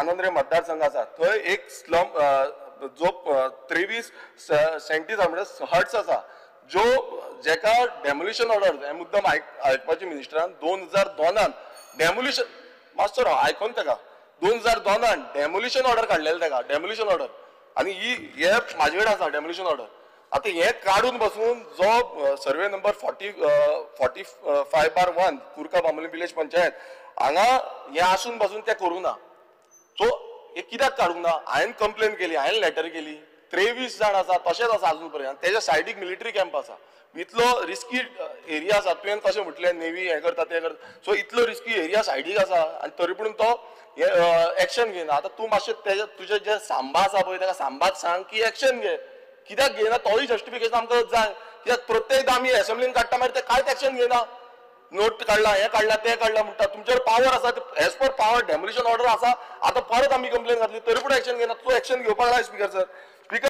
आनंदरे मतदारसंघ आसा थंय एक स्लम जो 23 सेंटीमीटर हर्ट्स आसा जो जेका डेमोलिशन ऑर्डर हे मुद्दम आयकपाचे मिनिस्टरान 2002 डेमोलिशन मास्टर आयकून तेका 2002 डेमोलिशन ऑर्डर काडलेले तेका डेमोलिशन ऑर्डर आनी हे म्हाजे कडेन आसा डेमोलिशन ऑर्डर. आता हे काढून बसून जो survey number 45/1 Kurka Bambolim village panchayat हांगा हे आसून बसून ते करूं ना. सो हे कित्याक काडूंक ना. हांवें कंप्लेन केली, हांवें लेटर केली. 23 जाण आसा तशेंच आसा अजून पर्यंत. तेच्या सायडीक मिलिटरी कॅम्प आसा. इतलो रिस्की एरिया आसा. तुवें कशें म्हटलें नेवी हें करता तें करता. सो इतलो रिस्की एरिया सायडीक आसा आनी तरी पूण तो एक्शन घेयना. आतां तूं मातशें तुजें जे सांबा आसा पळय ताका सांबाक सांग की एक्शन घे. कित्याक घेयना तोय जस्टिफिकेशन आमकां जाय. कित्याक प्रत्येकदां आमी असेंब्लीन काडटा मागीर ते कांयच एक्शन घेयना. नोट काडला हें काडला तें काडला म्हणटा. तुमचेर पावर आसा as per power demolition order आसा. आतां परत आमी कंप्लेन घातली तरी पूण एक्शन घेयना. तूं एक्शन घेवपाक जाय स्पिकर सर.